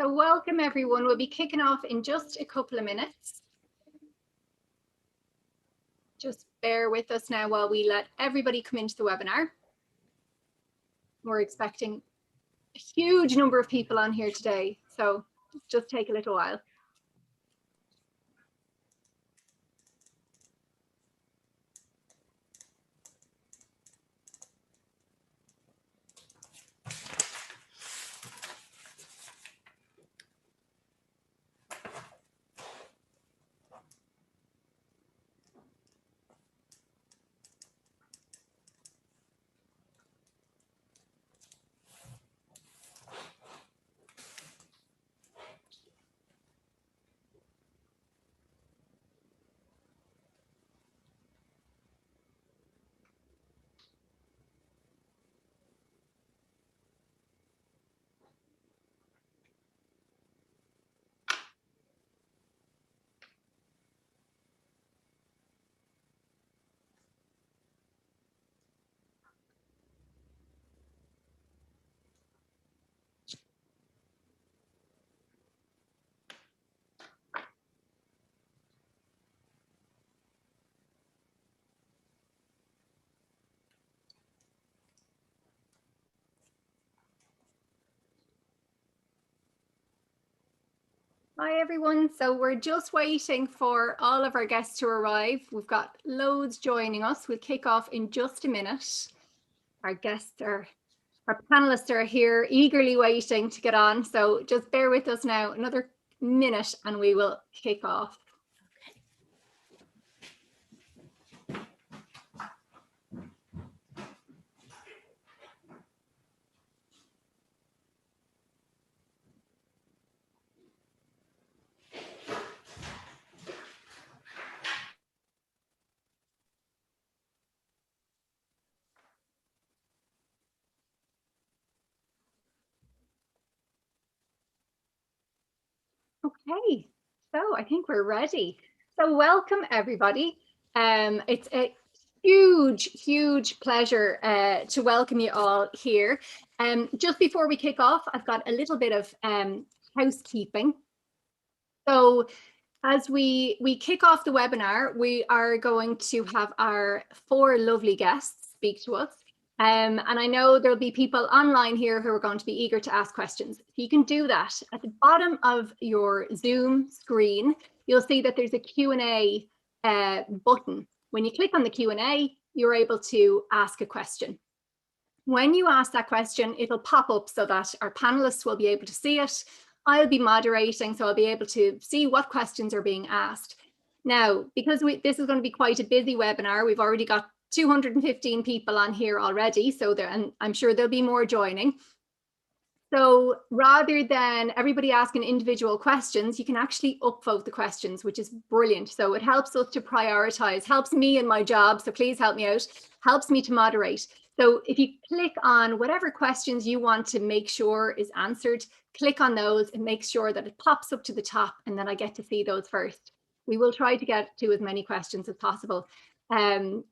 So welcome everyone. We'll be kicking off in just a couple of minutes. Just bear with us now while we let everybody come into the webinar. We're expecting a huge number of people on here today, so just take a little while. Hi everyone, so we're just waiting for all of our guests to arrive. We've got loads joining us. We'll kick off in just a minute. Our panelists are here eagerly waiting to get on, so just bear with us now another minute and we will kick off. Okay, so I think we're ready. So welcome everybody. It's a huge pleasure to welcome you all here. Just before we kick off, I've got a little bit of housekeeping. So as we kick off the webinar, we are going to have our 4 lovely guests speak to us. And I know there'll be people online here who are going to be eager to ask questions. You can do that at the bottom of your Zoom screen. You'll see that there's a Q&A button. When you click on the Q&A, you're able to ask a question. When you ask that question, it'll pop up so that our panelists will be able to see it. I'll be moderating, so I'll be able to see what questions are being asked. Now, because this is going to be quite a busy webinar, we've already got 215 people on here already, so and I'm sure there'll be more joining. So rather than everybody asking individual questions, you can actually upvote the questions, which is brilliant. So it helps us to prioritize, helps me in my job, so please help me out, helps me to moderate. So if you click on whatever questions you want to make sure is answered, click on those and make sure that it pops up to the top, and then I get to see those first. We will try to get to as many questions as possible.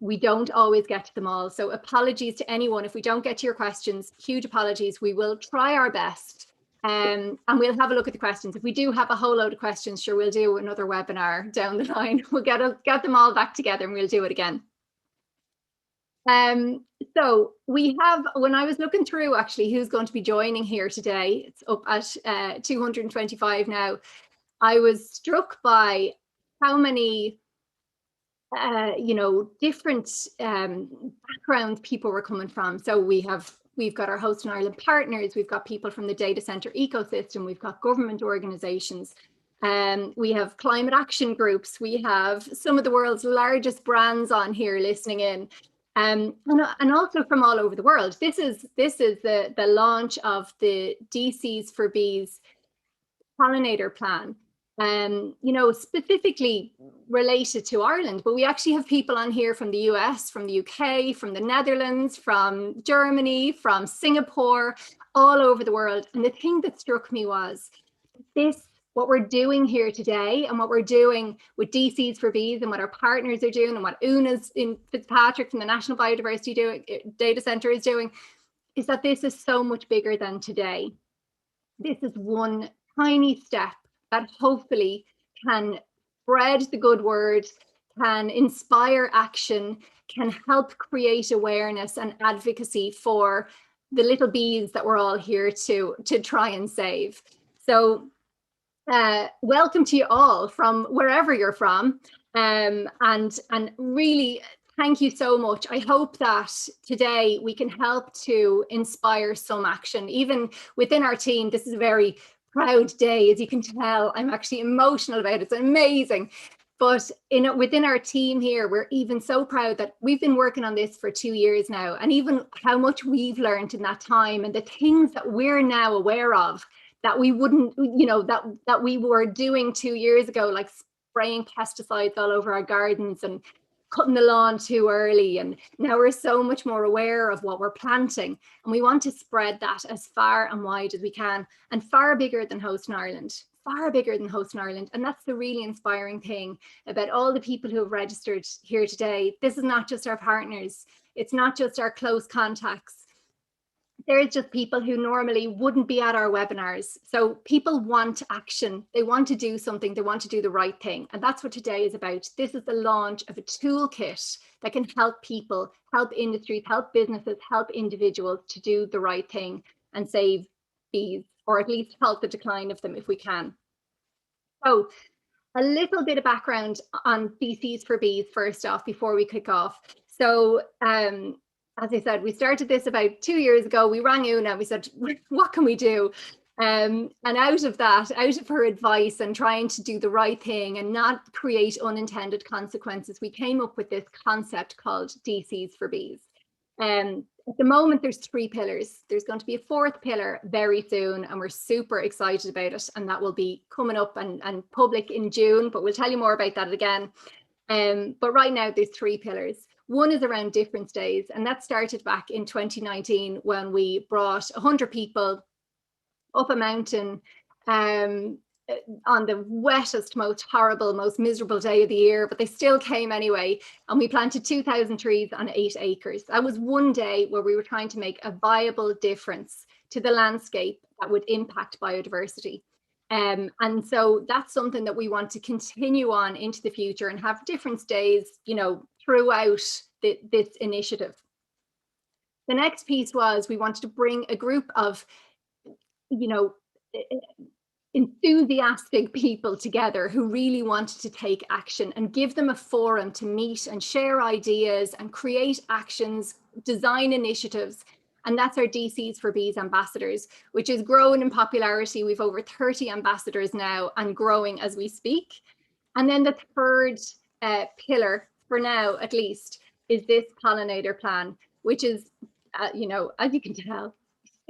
We don't always get to them all, so apologies to anyone if we don't get to your questions. Huge apologies. We will try our best, and we'll have a look at the questions. If we do have a whole load of questions, sure, we'll do another webinar down the line. We'll get them all back together and we'll do it again. So we have, when I was looking through actually who's going to be joining here today, it's up at 225 now. I was struck by how many different backgrounds people were coming from. So we've got our Host in Ireland partners, we've got people from the data center ecosystem, we've got government organizations, we have climate action groups, we have some of the world's largest brands on here listening in, and also from all over the world. This is the launch of the DCs for Bees Pollinator Plan. Specifically related to Ireland, but we actually have people on here from the US, from the UK, from the Netherlands, from Germany, from Singapore, all over the world. And the thing that struck me was what we're doing here today and what we're doing with DCs for Bees and what our partners are doing and what Una's in Fitzpatrick from the National Biodiversity Data Center is doing, is that this is so much bigger than today. This is one tiny step that hopefully can spread the good word, can inspire action, can help create awareness and advocacy for the little bees that we're all here to try and save. So welcome to you all from wherever you're from, and really thank you so much. I hope that today we can help to inspire some action, even within our team. This is a very proud day, as you can tell. I'm actually emotional about it. It's amazing. But within our team here, we're even so proud that we've been working on this for 2 years now, and even how much we've learned in that time and the things that we're now aware of that we wouldn't, that we were doing 2 years ago, like spraying pesticides all over our gardens and cutting the lawn too early. And now we're so much more aware of what we're planting. And we want to spread that as far and wide as we can, and far bigger than Host in Ireland. Far bigger than Host in Ireland. And that's the really inspiring thing about all the people who have registered here today. This is not just our partners. It's not just our close contacts. There's just people who normally wouldn't be at our webinars. So people want action. They want to do something. They want to do the right thing. And that's what today is about. This is the launch of a toolkit that can help people, help industries, help businesses, help individuals to do the right thing and save bees, or at least halt the decline of them if we can. So a little bit of background on DCs for Bees first off, before we kick off. So as I said, we started this about 2 years ago. We rang Una and we said, what can we do? And out of that, out of her advice and trying to do the right thing and not create unintended consequences, we came up with this concept called DCs for Bees. At the moment, there's 3 pillars. There's going to be a 4th pillar very soon, and we're super excited about it. And that will be coming up and public in June, but we'll tell you more about that again. But right now, there's 3 pillars. One is around difference days, and that started back in 2019 when we brought 100 people up a mountain on the wettest, most horrible, most miserable day of the year, but they still came anyway. And we planted 2,000 trees on 8 acres. That was one day where we were trying to make a viable difference to the landscape that would impact biodiversity. And so that's something that we want to continue on into the future and have difference days, throughout this initiative. The next piece was we wanted to bring a group of, enthusiastic people together who really wanted to take action and give them a forum to meet and share ideas and create actions, design initiatives. And that's our DCs for Bees ambassadors, which is growing in popularity. We've over 30 ambassadors now and growing as we speak. And then the 3rd pillar, for now at least, is this Pollinator Plan, which is, as you can tell,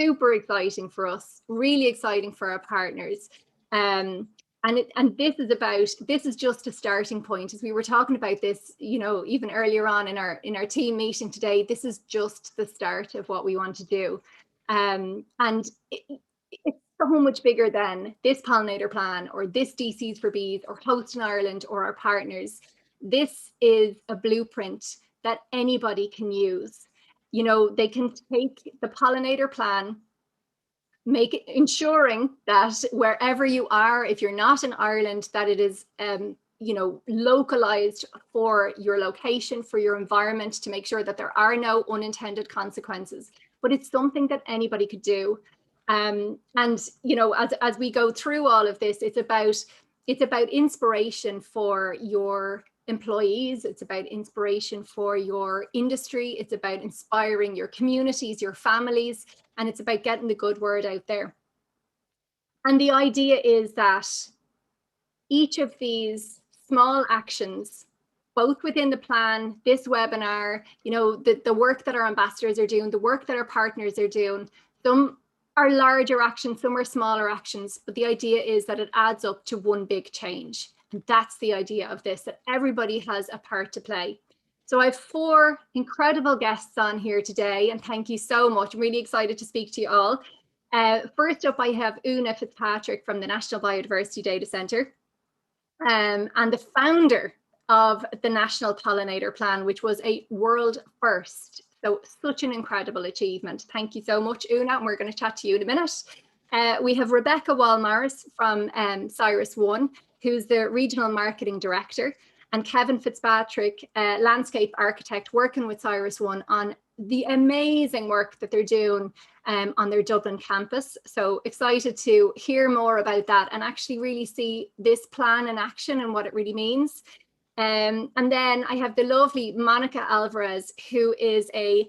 super exciting for us, really exciting for our partners. And this is just a starting point. As we were talking about this, even earlier on in our team meeting today, this is just the start of what we want to do. And it's so much bigger than this Pollinator Plan or this DCs for Bees or Host in Ireland or our partners. This is a blueprint that anybody can use. They can take the Pollinator Plan, ensuring that wherever you are, if you're not in Ireland, that it is, localized for your location, for your environment, to make sure that there are no unintended consequences. But it's something that anybody could do. And, as we go through all of this, it's about inspiration for your employees. It's about inspiration for your industry. It's about inspiring your communities, your families, and it's about getting the good word out there. And the idea is that each of these small actions, both within the plan, this webinar, the work that our ambassadors are doing, the work that our partners are doing, some are larger actions, some are smaller actions, but the idea is that it adds up to one big change. And that's the idea of this, that everybody has a part to play. So I have 4 incredible guests on here today, and thank you so much. I'm really excited to speak to you all. First up, I have Una Fitzpatrick from the National Biodiversity Data Centre, and the founder of the National Pollinator Plan, which was a world first. So such an incredible achievement. Thank you so much, Una, and we're going to chat to you in a minute. We have Rebecca Walmars from Cyrus One, who's the Regional Marketing Director, and Kevin Fitzpatrick, landscape architect, working with Cyrus One on the amazing work that they're doing on their Dublin campus. So excited to hear more about that and actually really see this plan in action and what it really means. And then I have the lovely Monica Alvarez, who is a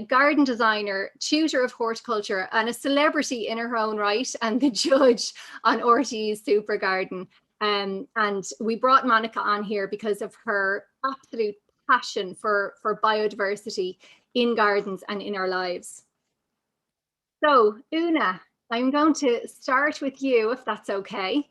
garden designer, tutor of horticulture, and a celebrity in her own right, and the judge on RTE's Super Garden. And we brought Monica on here because of her absolute passion for biodiversity in gardens and in our lives. So, Una, I'm going to start with you, if that's okay.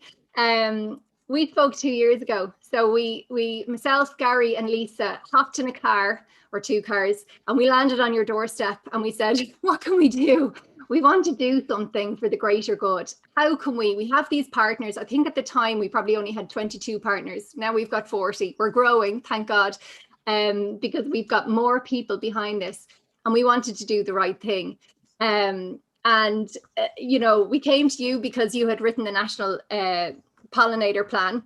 We spoke 2 years ago. So we, myself, Gary, and Lisa hopped in a car or two cars, and we landed on your doorstep and we said, what can we do? We want to do something for the greater good. How can we? We have these partners. I think at the time we probably only had 22 partners. Now we've got 40. We're growing, thank God, because we've got more people behind this, and we wanted to do the right thing. You know, we came to you because you had written the National Pollinator Plan,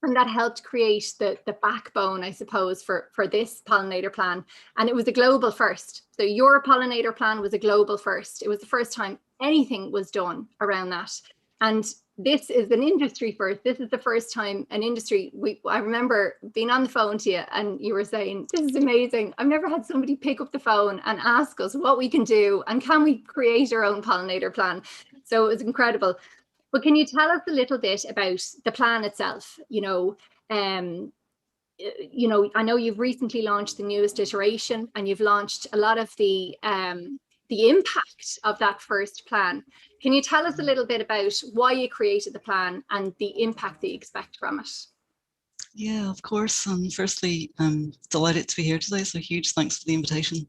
and that helped create the backbone, I suppose, for this pollinator plan. And it was a global first. So your pollinator plan was a global first. It was the first time anything was done around that. And this is an industry first. This is the first time an industry, I remember being on the phone to you and you were saying, this is amazing. I've never had somebody pick up the phone and ask us what we can do and can we create our own pollinator plan. So it was incredible. But can you tell us a little bit about the plan itself? You know, I know you've recently launched the newest iteration, and you've launched a lot of the impact of that first plan. Can you tell us a little bit about why you created the plan and the impact that you expect from it? Yeah, of course. Firstly, I'm delighted to be here today. So huge thanks for the invitation.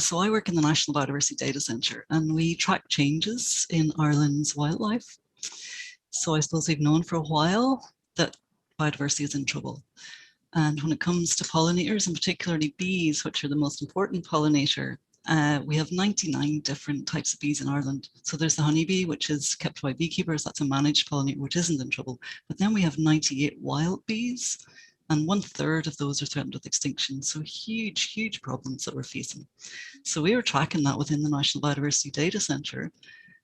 So I work in the National Biodiversity Data Centre, and we track changes in Ireland's wildlife. So I suppose we've known for a while that biodiversity is in trouble. And when it comes to pollinators, and particularly bees, which are the most important pollinator, we have 99 different types of bees in Ireland. So there's the honeybee, which is kept by beekeepers. That's a managed pollinator, which isn't in trouble. But then we have 98 wild bees, and 1/3 of those are threatened with extinction. So huge, huge problems that we're facing. So we were tracking that within the National Biodiversity Data Centre.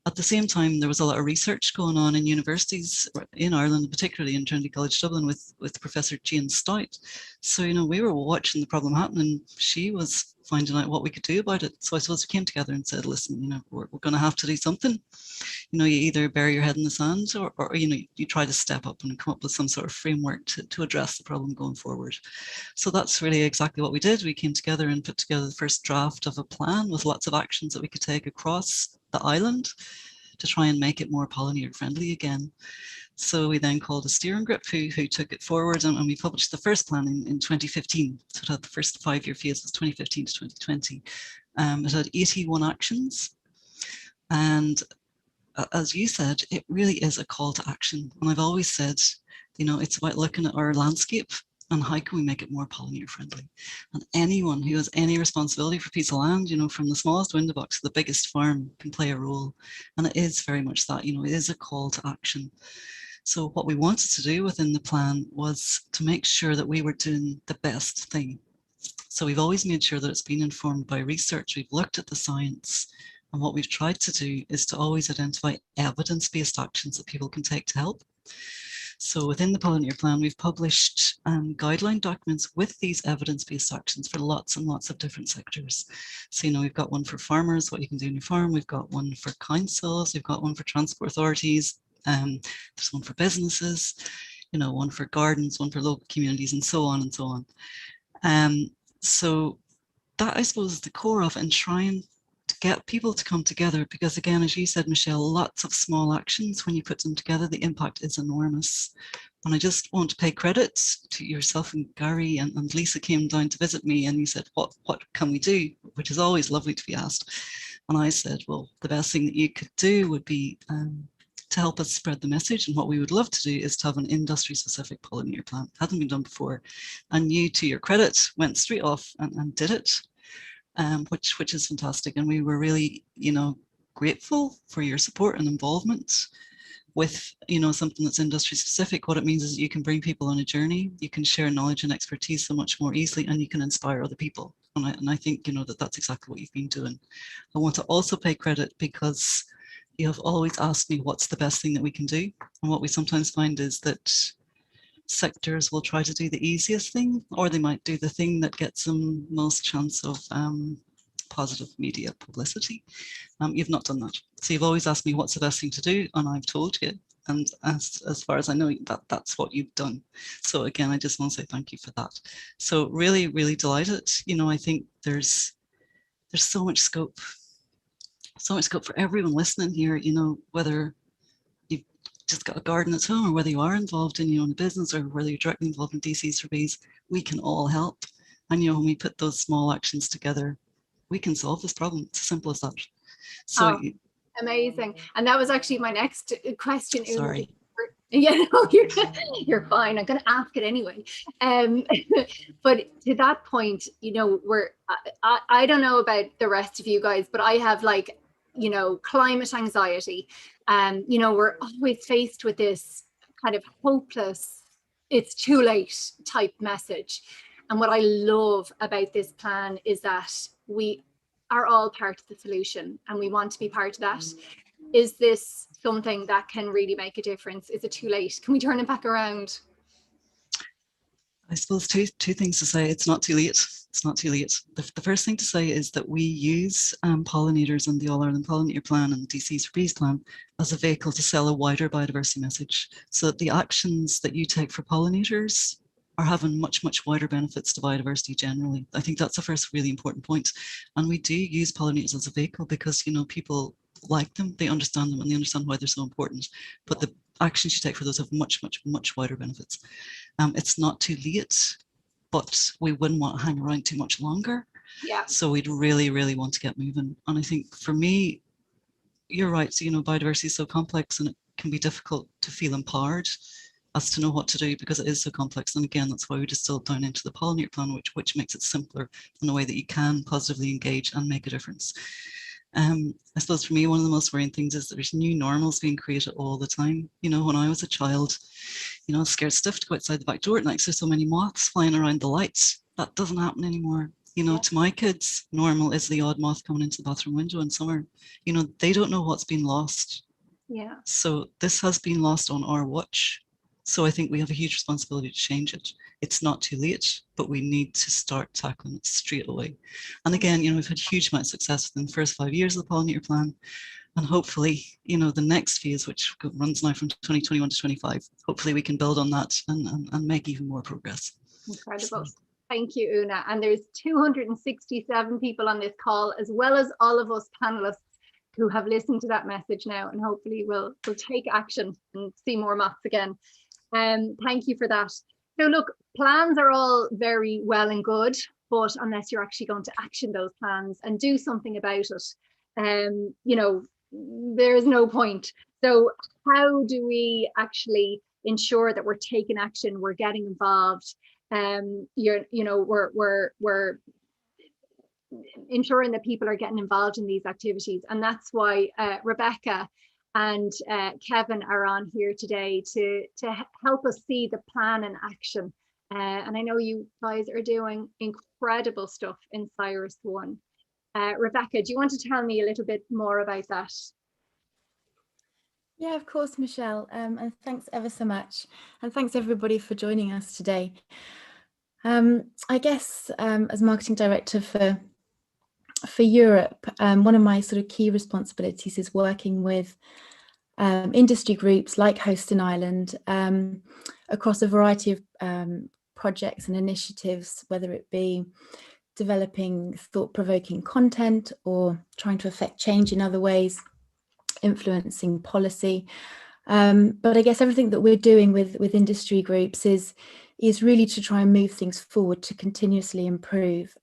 At the same time, there was a lot of research going on in universities in Ireland, particularly in Trinity College Dublin with Professor Jean Stout. So, you know, we were watching the problem happen, and she was finding out what we could do about it. So I suppose we came together and said, listen, you know, we're going to have to do something. You know, you either bury your head in the sand or you know, you try to step up and come up with some sort of framework to address the problem going forward. So that's really exactly what we did. We came together and put together the first draft of a plan with lots of actions that we could take across the island to try and make it more pollinator friendly again. So we then called a steering group who took it forward, and we published the first plan in 2015. So it had the first 5-year phase was 2015 to 2020. It had 81 actions. And as you said, it really is a call to action. And I've always said, you know, it's about looking at our landscape and how can we make it more pollinator friendly. And anyone who has any responsibility for a piece of land, you know, from the smallest window box to the biggest farm, can play a role. And it is very much that, you know, it is a call to action. So what we wanted to do within the plan was to make sure that we were doing the best thing. So we've always made sure that it's been informed by research. We've looked at the science. And what we've tried to do is to always identify evidence-based actions that people can take to help. So within the Pollinator Plan, we've published guideline documents with these evidence-based actions for lots and lots of different sectors. So, you know, we've got one for farmers, what you can do in your farm. We've got one for councils. We've got one for transport authorities. There's one for businesses, you know, one for gardens, one for local communities, and so on and so on. So that, I suppose, is the core of it, and trying to get people to come together, because again, as you said, Michelle, lots of small actions, when you put them together, the impact is enormous. And I just want to pay credit to yourself and Gary, and Lisa came down to visit me, and you said, what can we do? Which is always lovely to be asked. And I said, well, the best thing that you could do would be to help us spread the message. And what we would love to do is to have an industry specific pollinator plan. It hadn't been done before. And you, to your credit, went straight off and did it. Which is fantastic. And we were really, you know, grateful for your support and involvement with, something that's industry specific. What it means is that you can bring people on a journey, you can share knowledge and expertise so much more easily, and you can inspire other people. And I think, that's exactly what you've been doing. I want to also pay credit because you have always asked me what's the best thing that we can do. And what we sometimes find is that sectors will try to do the easiest thing, or they might do the thing that gets them most chance of positive media publicity. You've not done that. So you've always asked me what's the best thing to do, and I've told you. And as far as I know, that's what you've done. So again, I just want to say thank you for that. So really, really delighted. I think there's so much scope for everyone listening here, whether you've just got a garden at home or whether you are involved in your own business or whether you're directly involved in DCs for bees, we can all help. And when we put those small actions together, we can solve this problem. It's as simple as that. So amazing. And that was actually my next question. Sorry. Yeah, no, you're fine. I'm going to ask it anyway. But to that point, I don't know about the rest of you guys, but I have climate anxiety. We're always faced with this kind of hopeless, it's too late type message. And what I love about this plan is that we are all part of the solution and we want to be part of that. Is this something that can really make a difference? Is it too late? Can we turn it back around? I suppose two things to say. It's not too late. It's not too late. The first thing to say is that we use pollinators and the All Ireland Pollinator Plan and DCs for Bees Plan as a vehicle to sell a wider biodiversity message, so that the actions that you take for pollinators are having much, much wider benefits to biodiversity generally. I think that's the first really important point. And we do use pollinators as a vehicle because, people like them, they understand them, and they understand why they're so important. But the actions you take for those have much, much, much wider benefits. It's not too late, but we wouldn't want to hang around too much longer. Yeah. So we'd really, really want to get moving. And I think for me, you're right. So, biodiversity is so complex and it can be difficult to feel empowered as to know what to do because it is so complex. And again, that's why we distilled down into the Pollinator Plan, which makes it simpler in the way that you can positively engage and make a difference. I suppose for me, one of the most worrying things is that there's new normals being created all the time. When I was a child, I was scared stiff to go outside the back door at night because there's so many moths flying around the lights. That doesn't happen anymore. To my kids, normal is the odd moth coming into the bathroom window in summer. They don't know what's been lost. Yeah. So this has been lost on our watch. So I think we have a huge responsibility to change it. It's not too late, but we need to start tackling it straight away. And again, we've had huge amount of success within the first 5 years of the Pollinator Plan. And hopefully, the next phase, which runs now from 2021 to 25, hopefully we can build on that and make even more progress. Incredible. So. Thank you, Una. And there's 267 people on this call, as well as all of us panelists who have listened to that message now, and hopefully we'll take action and see more moths again. Thank you for that. So look, plans are all very well and good, but unless you're actually going to action those plans and do something about it, there's no point. So how do we actually ensure that we're taking action, we're getting involved, we're ensuring that people are getting involved in these activities? And that's why Rebecca and Kevin are on here today to help us see the plan in action. And I know you guys are doing incredible stuff in Cyrus 1. Rebecca, do you want to tell me a little bit more about that? Yeah, of course, Michelle. And thanks ever so much. And thanks everybody for joining us today. I guess as marketing director for Europe, one of my sort of key responsibilities is working with industry groups like Host in Ireland across a variety of projects and initiatives, whether it be developing thought-provoking content or trying to affect change in other ways, influencing policy. But I guess everything that we're doing with industry groups is really to try and move things forward, to continuously improve.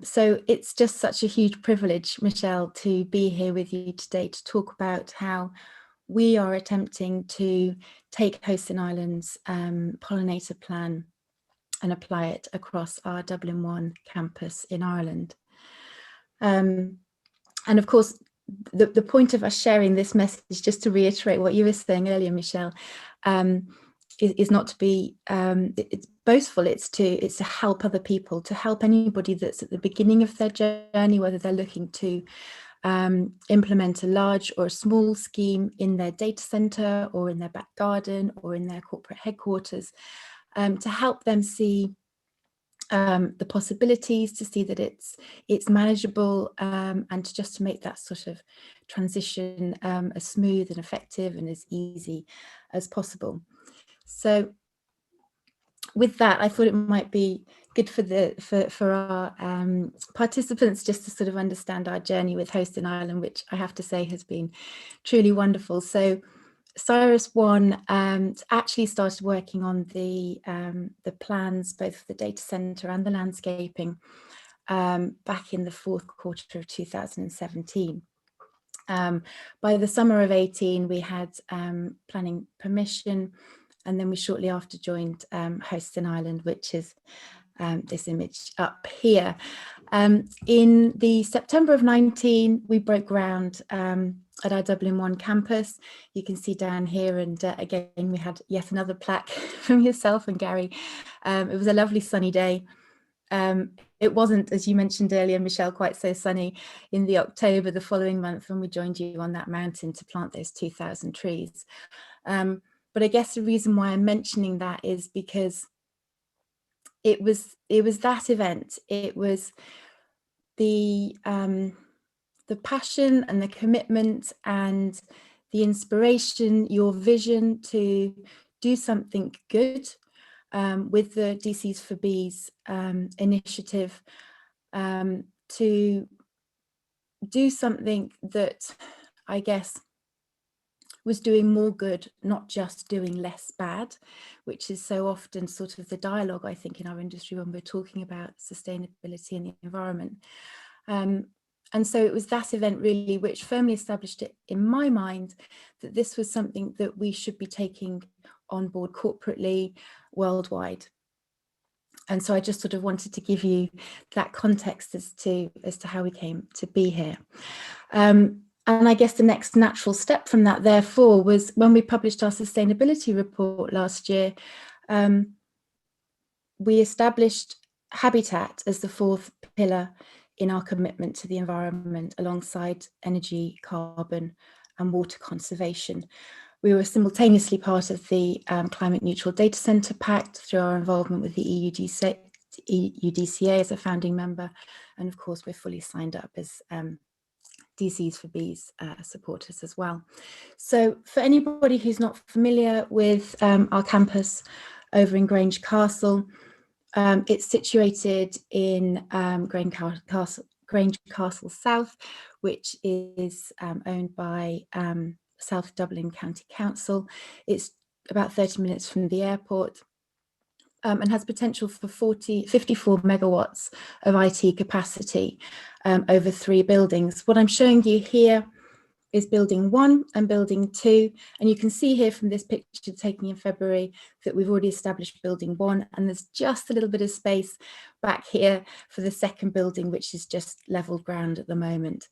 So it's just such a huge privilege, Michelle, to be here with you today to talk about how we are attempting to take Host in Ireland's Pollinator Plan and apply it across our Dublin 1 campus in Ireland. And of course, the point of us sharing this message, just to reiterate what you were saying earlier, Michelle, is not to be it's boastful. It's to help other people, to help anybody that's at the beginning of their journey, whether they're looking to implement a large or a small scheme in their data center or in their back garden or in their corporate headquarters, to help them see the possibilities, to see that it's manageable, and just to make that sort of transition as smooth and effective and as easy as possible. So with that, I thought it might be good for our participants just to sort of understand our journey with Host in Ireland, which I have to say has been truly wonderful. So Cyrus actually started working on the plans, both for the data center and the landscaping, back in the fourth quarter of 2017. By the summer of 18, we had planning permission, and then we shortly after joined Host in Ireland, which is this image up here. In the September of 19, we broke ground at our Dublin 1 campus. You can see down here, and again, we had yet another plaque from yourself and Gary. It was a lovely sunny day. It wasn't, as you mentioned earlier, Michelle, quite so sunny in the October the following month when we joined you on that mountain to plant those 2,000 trees. But I guess the reason why I'm mentioning that is because it was that event. It was the passion and the commitment and the inspiration, your vision to do something good with the DCs for Bees initiative, to do something that I guess was doing more good, not just doing less bad, which is so often sort of the dialogue, I think, in our industry when we're talking about sustainability and the environment. And so it was that event really which firmly established it in my mind that this was something that we should be taking on board corporately, worldwide. And so I just sort of wanted to give you that context as to how we came to be here. And I guess the next natural step from that, therefore, was when we published our sustainability report last year, we established habitat as the fourth pillar in our commitment to the environment, alongside energy, carbon, and water conservation. We were simultaneously part of the Climate Neutral Data Centre Pact through our involvement with the EUDCA as a founding member. And of course, we're fully signed up as DCs for Bees supporters as well. So for anybody who's not familiar with our campus over in Grange Castle, it's situated in Grange Castle South, which is owned by South Dublin County Council. It's about 30 minutes from the airport. And has potential for 54 megawatts of IT capacity over 3 buildings. What I'm showing you here is building 1 and building 2. And you can see here from this picture taken in February that we've already established building 1, and there's just a little bit of space back here for the second building, which is just level ground at the moment.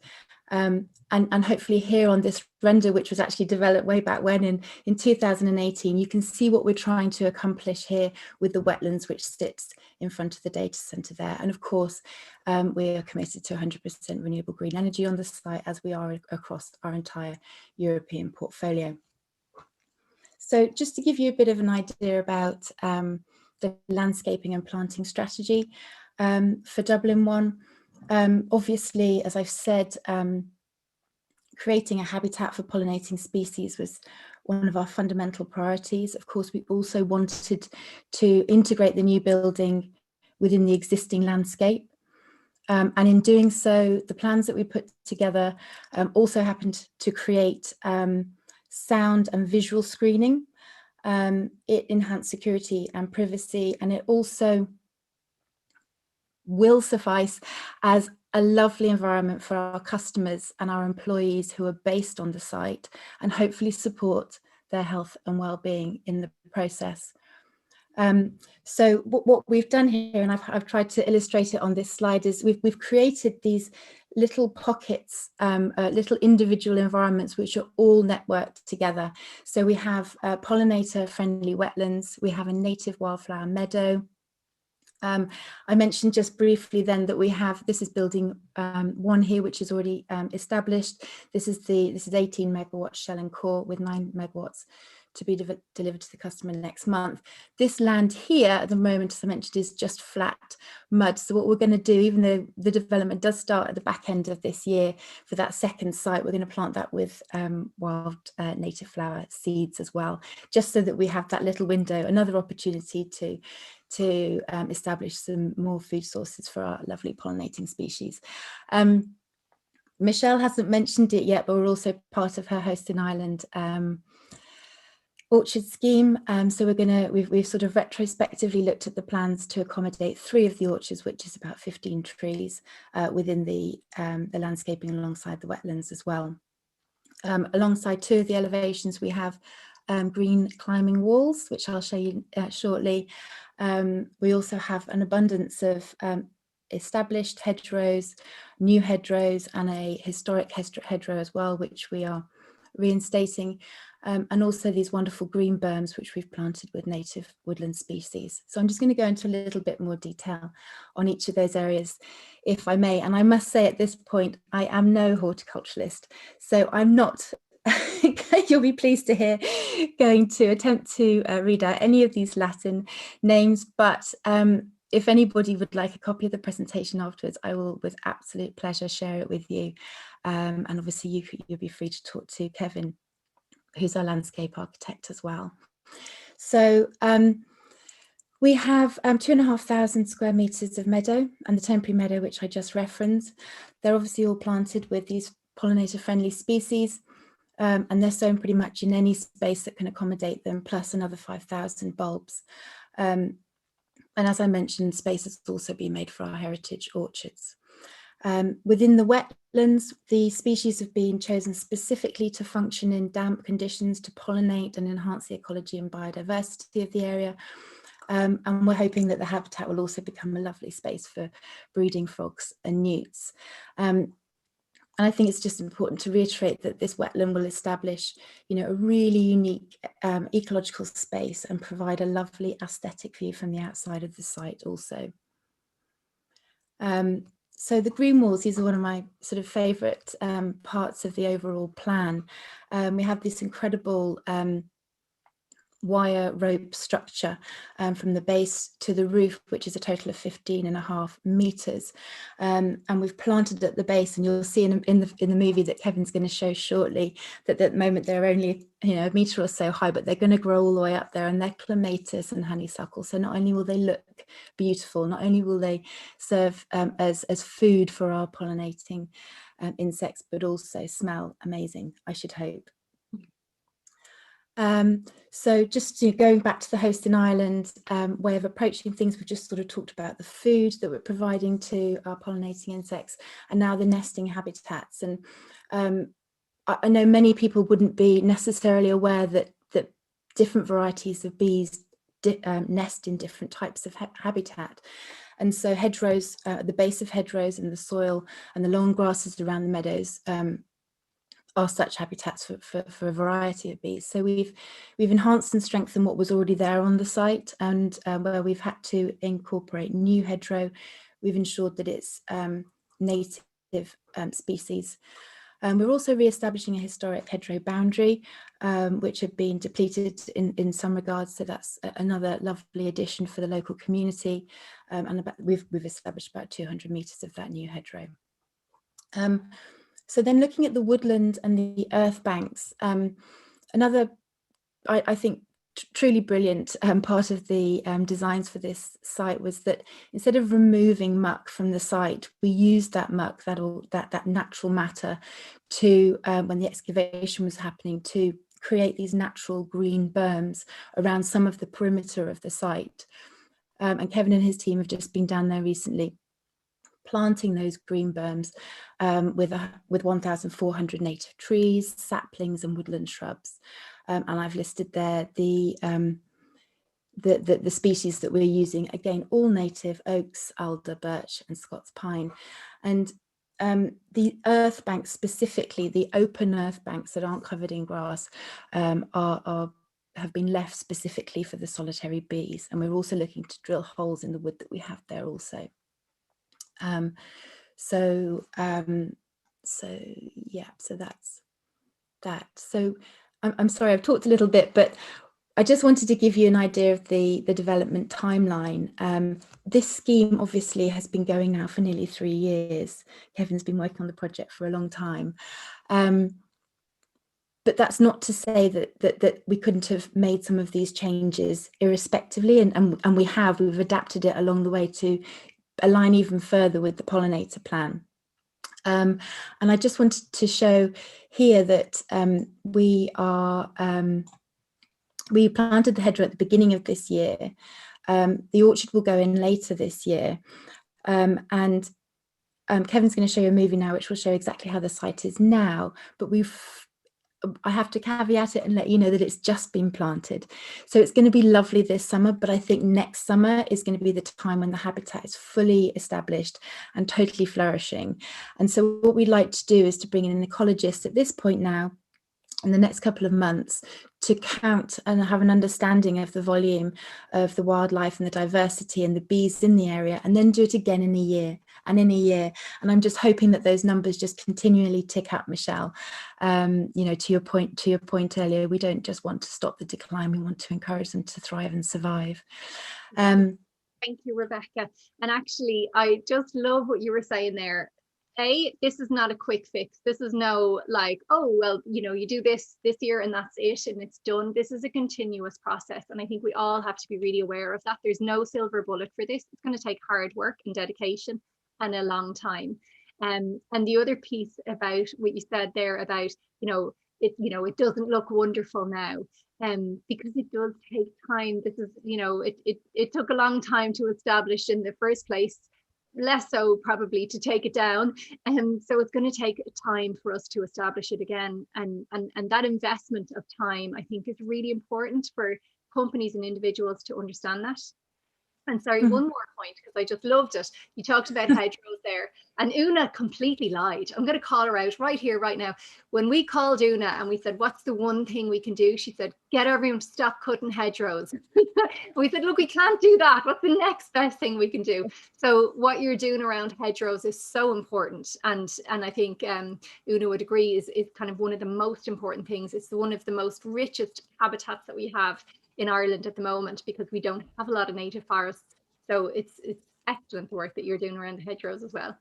And hopefully here on this render, which was actually developed way back when in 2018, you can see what we're trying to accomplish here with the wetlands, which sits in front of the data centre there. And of course, we are committed to 100% renewable green energy on the site, as we are across our entire European portfolio. So just to give you a bit of an idea about the landscaping and planting strategy for Dublin 1, obviously, as I've said, creating a habitat for pollinating species was one of our fundamental priorities. Of course, we also wanted to integrate the new building within the existing landscape. And in doing so, the plans that we put together also happened to create sound and visual screening. It enhanced security and privacy, and it also will suffice as a lovely environment for our customers and our employees who are based on the site, and hopefully support their health and well-being in the process. So what we've done here, and I've tried to illustrate it on this slide, is we've created these little pockets, little individual environments which are all networked together. So we have pollinator friendly wetlands, we have a native wildflower meadow. I mentioned just briefly then that we have, this is building 1 here, which is already established. This is 18 megawatt shell and core with 9 megawatts to be delivered to the customer next month. This land here at the moment, as I mentioned, is just flat mud. So what we're going to do, even though the development does start at the back end of this year for that second site, we're going to plant that with wild native flower seeds as well, just so that we have that little window, another opportunity to establish some more food sources for our lovely pollinating species. Michelle hasn't mentioned it yet, but we're also part of her Hosting Island orchard scheme. So we've sort of retrospectively looked at the plans to accommodate 3 of the orchards, which is about 15 trees within the landscaping alongside the wetlands as well. Alongside 2 of the elevations, we have green climbing walls, which I'll show you shortly. We also have an abundance of established hedgerows, new hedgerows, and a historic hedgerow as well, which we are reinstating, and also these wonderful green berms which we've planted with native woodland species. So I'm just going to go into a little bit more detail on each of those areas, if I may. And I must say at this point, I am no horticulturalist, so I'm not, you'll be pleased to hear, going to attempt to read out any of these Latin names, but if anybody would like a copy of the presentation afterwards, I will with absolute pleasure share it with you. And obviously you'll be free to talk to Kevin, who's our landscape architect as well. So we have 2,500 square meters of meadow, and the temporary meadow, which I just referenced. They're obviously all planted with these pollinator friendly species, and they're sown pretty much in any space that can accommodate them, plus another 5,000 bulbs. And as I mentioned, space has also been made for our heritage orchards. Within the wetlands, the species have been chosen specifically to function in damp conditions, to pollinate and enhance the ecology and biodiversity of the area. And we're hoping that the habitat will also become a lovely space for breeding frogs and newts. And I think it's just important to reiterate that this wetland will establish, a really unique ecological space and provide a lovely aesthetic view from the outside of the site also. So the green walls, these are one of my sort of favourite parts of the overall plan. We have this incredible wire rope structure from the base to the roof, which is a total of 15.5 meters, and we've planted at the base, and you'll see in the movie that Kevin's going to show shortly that at the moment they're only a meter or so high, but they're going to grow all the way up there, and they're clematis and honeysuckle. So not only will they look beautiful, not only will they serve as food for our pollinating insects, but also smell amazing, I should hope. So just going back to the Hosting Island way of approaching things, we've just sort of talked about the food that we're providing to our pollinating insects, and now the nesting habitats. And I know many people wouldn't be necessarily aware that different varieties of bees nest in different types of habitat. And so hedgerows, the base of hedgerows and the soil and the long grasses around the meadows are such habitats for a variety of bees. So we've enhanced and strengthened what was already there on the site, and where we've had to incorporate new hedgerow, we've ensured that it's native species. We're also re-establishing a historic hedgerow boundary, which had been depleted in some regards. So that's another lovely addition for the local community. And we've established about 200 meters of that new hedgerow. So then looking at the woodland and the earth banks, another, I think, truly brilliant part of the designs for this site was that instead of removing muck from the site, we used that muck, that natural matter, to when the excavation was happening, to create these natural green berms around some of the perimeter of the site. And Kevin and his team have just been down there recently, planting those green berms with 1,400 native trees, saplings and woodland shrubs. And I've listed there the species that we're using, again, all native: oaks, alder, birch and Scots pine. And the earth banks, specifically the open earth banks that aren't covered in grass, have been left specifically for the solitary bees, and we're also looking to drill holes in the wood that we have there also. So yeah, so that's that. So I'm sorry, I've talked a little bit, but I just wanted to give you an idea of the development timeline. This scheme obviously has been going now for nearly 3 years. Kevin's been working on the project for a long time. But that's not to say that we couldn't have made some of these changes irrespectively, and we've adapted it along the way to align even further with the Pollinator Plan. And I just wanted to show here that we planted the hedgerow at the beginning of this year. The orchard will go in later this year, and Kevin's going to show you a movie now which will show exactly how the site is now, but I have to caveat it and let you know that it's just been planted. So it's going to be lovely this summer, but I think next summer is going to be the time when the habitat is fully established and totally flourishing. And so what we'd like to do is to bring in an ecologist at this point now, in the next couple of months, to count and have an understanding of the volume of the wildlife and the diversity and the bees in the area, and then do it again in a year and in a year. And I'm just hoping that those numbers just continually tick up, Michelle. You know, to your point earlier, we don't just want to stop the decline, we want to encourage them to thrive and survive. Thank you, Rebecca. And actually, I just love what you were saying there. This is not a quick fix. This is no like, oh, well, you know, you do this year and that's it and it's done. This is a continuous process. And I think we all have to be really aware of that. There's no silver bullet for this. It's going to take hard work and dedication and a long time. And the other piece about what you said there about, it doesn't look wonderful now. Because it does take time. This is, it took a long time to establish in the first place, less so probably to take it down. And so it's going to take time for us to establish it again. And that investment of time, I think, is really important for companies and individuals to understand that. And sorry, one more point, because I just loved it. You talked about hedgerows there, and Una completely lied. I'm going to call her out right here, right now. When we called Una and we said, what's the one thing we can do? She said, get everyone to stop cutting hedgerows. We said, look, we can't do that. What's the next best thing we can do? So what you're doing around hedgerows is so important. And I think Una would agree is kind of one of the most important things. It's one of the most richest habitats that we have in Ireland at the moment, because we don't have a lot of native forests. So it's excellent the work that you're doing around the hedgerows as well.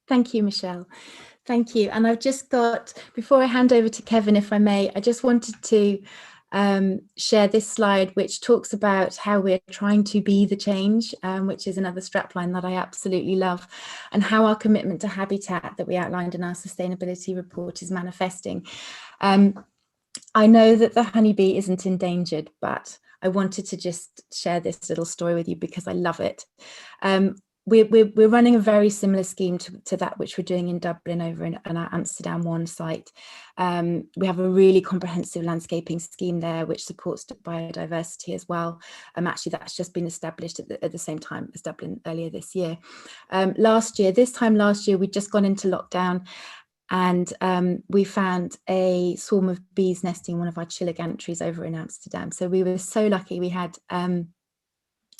Thank you, Michelle. Thank you. And I've just got, before I hand over to Kevin, if I may, I just wanted to share this slide, which talks about how we're trying to be the change, which is another strapline that I absolutely love, and how our commitment to habitat that we outlined in our sustainability report is manifesting. I know that the honeybee isn't endangered, but I wanted to just share this little story with you because I love it. We're running a very similar scheme to that which we're doing in Dublin over in our Amsterdam 1 site. We have a really comprehensive landscaping scheme there which supports biodiversity as well. Actually, that's just been established at the same time as Dublin earlier this year. This time last year, we'd just gone into lockdown, and we found a swarm of bees nesting in one of our chiller gantries over in Amsterdam. So we were so lucky. We had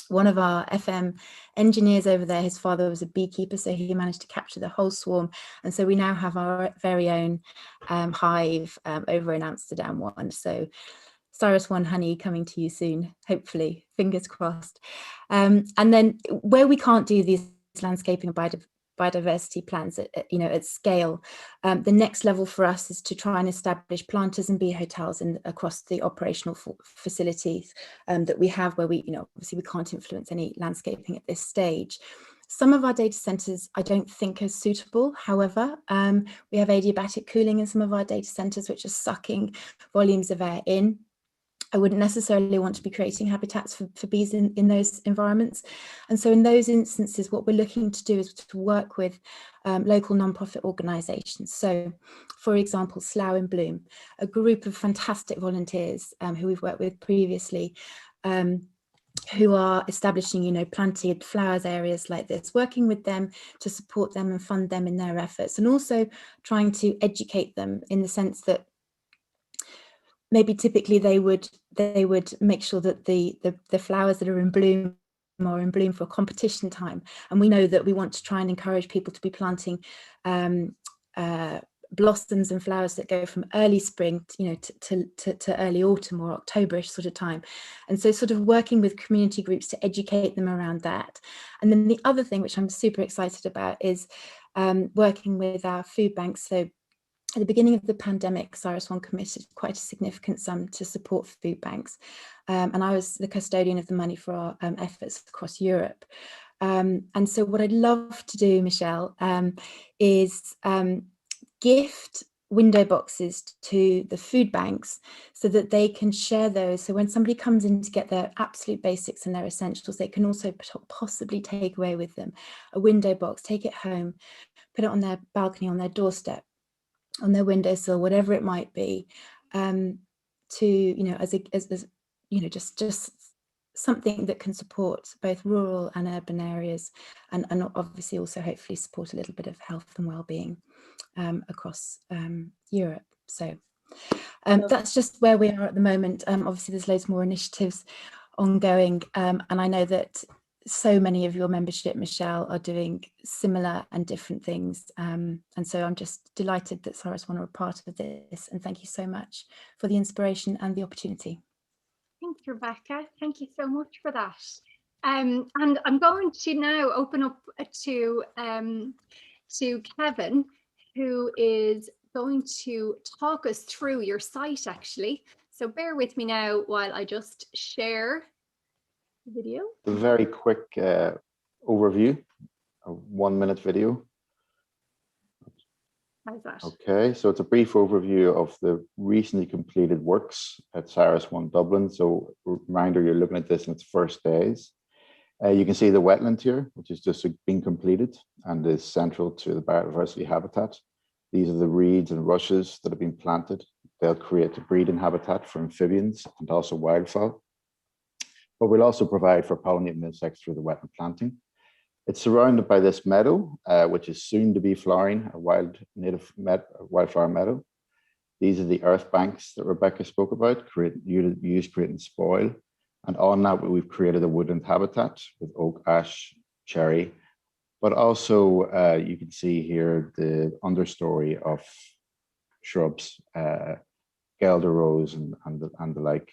one of our FM engineers over there, his father was a beekeeper, so he managed to capture the whole swarm. And so we now have our very own hive over in Amsterdam 1. So Cyrus 1 honey coming to you soon, hopefully, fingers crossed. And then where we can't do these landscaping and biodiversity plans at scale, the next level for us is to try and establish planters and bee hotels across the operational facilities that we have, where obviously we can't influence any landscaping at this stage. Some of our data centres I don't think are suitable. However, we have adiabatic cooling in some of our data centres, which are sucking volumes of air in. I wouldn't necessarily want to be creating habitats for bees in those environments. And so in those instances, what we're looking to do is to work with local nonprofit organisations. So, for example, Slough in Bloom, a group of fantastic volunteers who we've worked with previously, who are establishing, planted flowers areas like this, working with them to support them and fund them in their efforts, and also trying to educate them in the sense that maybe typically they would make sure that the flowers that are in bloom are in bloom for competition time. And we know that we want to try and encourage people to be planting blossoms and flowers that go from early spring to early autumn or Octoberish sort of time. And so sort of working with community groups to educate them around that. And then the other thing which I'm super excited about is working with our food banks. So at the beginning of the pandemic, Cyrus committed quite a significant sum to support food banks. And I was the custodian of the money for our efforts across Europe. And so what I'd love to do, Michelle, is gift window boxes to the food banks so that they can share those. So when somebody comes in to get their absolute basics and their essentials, they can also possibly take away with them a window box, take it home, put it on their balcony, on their doorstep, on their windowsill, whatever it might be, to just something that can support both rural and urban areas, and obviously also hopefully support a little bit of health and well-being across Europe. So that's just where we are at the moment. Obviously there's loads more initiatives ongoing, and I know that so many of your membership, Michelle, are doing similar and different things. And so I'm just delighted that Cyrus are a part of this. And thank you so much for the inspiration and the opportunity. Thanks, Rebecca. Thank you so much for that. And I'm going to now open up to Kevin, who is going to talk us through your site, actually. So bear with me now while I just share the video. A very quick overview, a 1-minute video. How's that? Okay, so it's a brief overview of the recently completed works at Cyrus Dublin. So reminder, you're looking at this in its first days. You can see the wetland here, which is just being completed and is central to the biodiversity habitat. These are the reeds and rushes that have been planted. They'll create a breeding habitat for amphibians and also wildfowl. But we'll also provide for pollinating insects through the wetland planting. It's surrounded by this meadow, which is soon to be flowering, a wildflower meadow. These are the earth banks that Rebecca spoke about, creating spoil. And on that, we've created a woodland habitat with oak, ash, cherry, but also you can see here the understory of shrubs, Gelder rose and the like.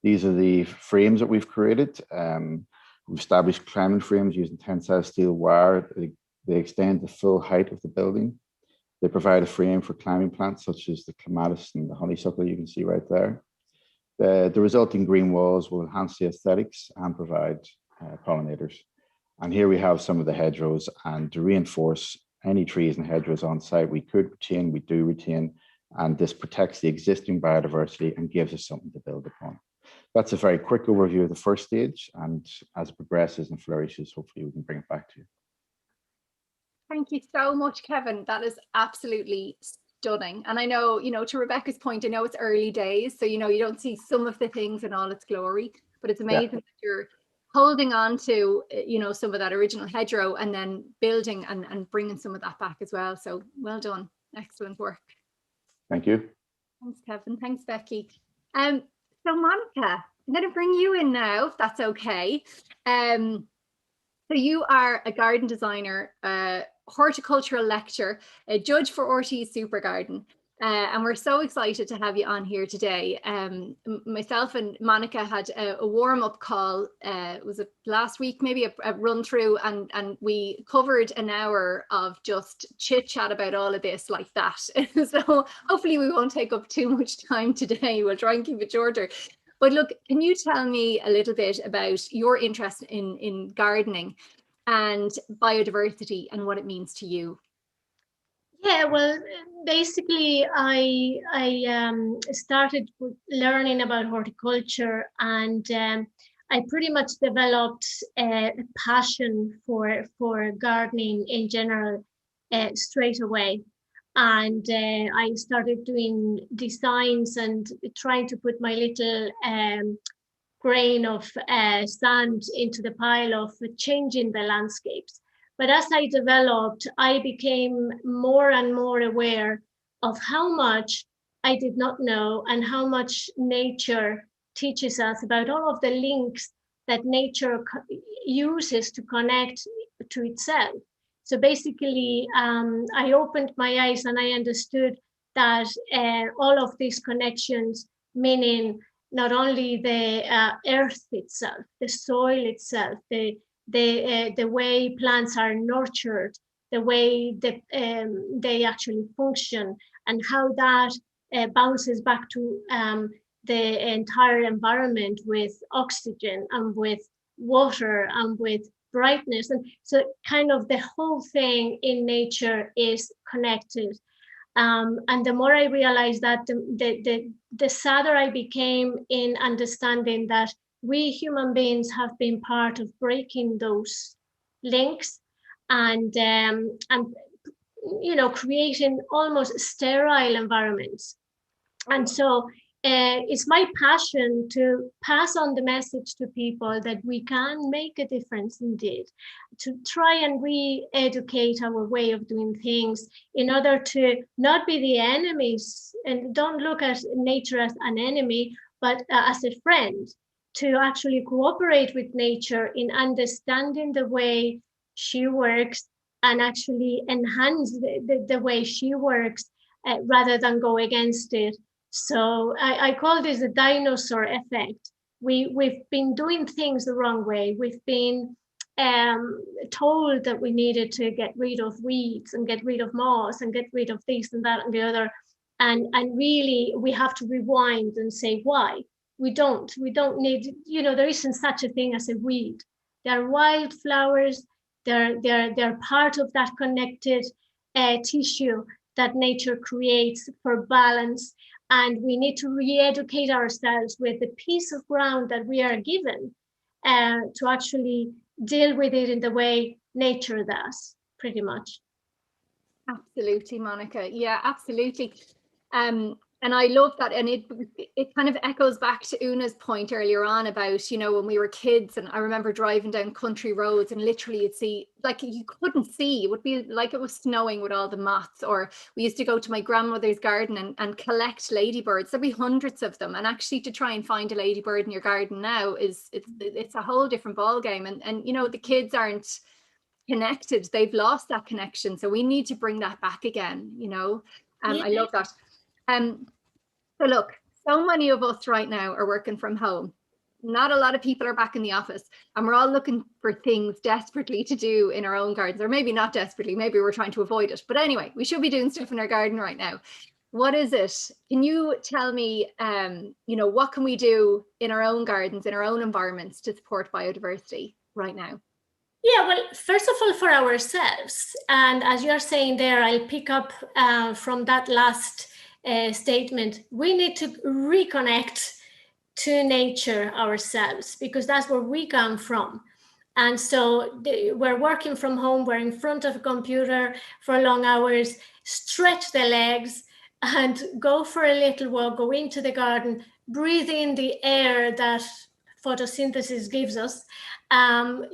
These are the frames that we've created. We've established climbing frames using tensile steel wire. They extend the full height of the building. They provide a frame for climbing plants such as the clematis and the honeysuckle you can see right there. The resulting green walls will enhance the aesthetics and provide pollinators. And here we have some of the hedgerows, and to reinforce any trees and hedgerows on site, we do retain, and this protects the existing biodiversity and gives us something to build upon. That's a very quick overview of the first stage, and as it progresses and flourishes, hopefully we can bring it back to you. Thank you so much, Kevin. That is absolutely stunning. And I know, to Rebecca's point, I know it's early days, so, you don't see some of the things in all its glory, but it's amazing that you're holding on to, some of that original hedgerow and then building and bringing some of that back as well. So well done. Excellent work. Thank you. Thanks, Kevin. Thanks, Becky. So Monica, I'm going to bring you in now, if that's okay. So you are a garden designer, horticultural lecturer, a judge for Ortiz Super Garden, and we're so excited to have you on here today. Myself and Monica had a warm-up call, was it last week, maybe a run through, and we covered an hour of just chit chat about all of this like that. So hopefully we won't take up too much time today. We'll try and keep it shorter. But look, can you tell me a little bit about your interest in gardening and biodiversity and what it means to you? Yeah, well, basically, I started learning about horticulture, and I pretty much developed a passion for gardening in general straight away. And I started doing designs and trying to put my little grain of sand into the pile of changing the landscapes. But as I developed, I became more and more aware of how much I did not know and how much nature teaches us about all of the links that nature uses to connect to itself. So basically, I opened my eyes and I understood that all of these connections, meaning not only the earth itself, the soil itself, the way plants are nurtured, the way they actually function, and how that bounces back to the entire environment with oxygen and with water and with brightness. And so kind of the whole thing in nature is connected. And the more I realized that, the sadder I became in understanding that we human beings have been part of breaking those links and creating almost sterile environments. And so it's my passion to pass on the message to people that we can make a difference indeed, to try and re-educate our way of doing things in order to not be the enemies, and don't look at nature as an enemy, but as a friend, to actually cooperate with nature in understanding the way she works and actually enhance the way she works rather than go against it. So I call this the dinosaur effect. We've been doing things the wrong way. We've been told that we needed to get rid of weeds and get rid of moss and get rid of this and that and the other. And really, we have to rewind and say why. We don't need, there isn't such a thing as a weed. They're wildflowers. They're part of that connected tissue that nature creates for balance. And we need to re-educate ourselves with the piece of ground that we are given to actually deal with it in the way nature does, pretty much. Absolutely, Monica. Yeah, absolutely. And I love that. And it kind of echoes back to Una's point earlier on about, when we were kids, and I remember driving down country roads and literally you'd see, like, you couldn't see, it would be like it was snowing with all the moths. Or we used to go to my grandmother's garden and collect ladybirds. There'd be hundreds of them. And actually to try and find a ladybird in your garden now it's a whole different ball game. And the kids aren't connected. They've lost that connection. So we need to bring that back again, Yeah. I love that. So look, so many of us right now are working from home. Not a lot of people are back in the office, and we're all looking for things desperately to do in our own gardens, or maybe not desperately, maybe we're trying to avoid it. But anyway, we should be doing stuff in our garden right now. What is it? Can you tell me, what can we do in our own gardens, in our own environments to support biodiversity right now? Yeah, well, first of all, for ourselves. And as you are saying there, I'll pick up from that last statement. We need to reconnect to nature ourselves, because that's where we come from. And so we're working from home, we're in front of a computer for long hours. Stretch the legs and go for a little walk, go into the garden, breathe in the air that photosynthesis gives us, and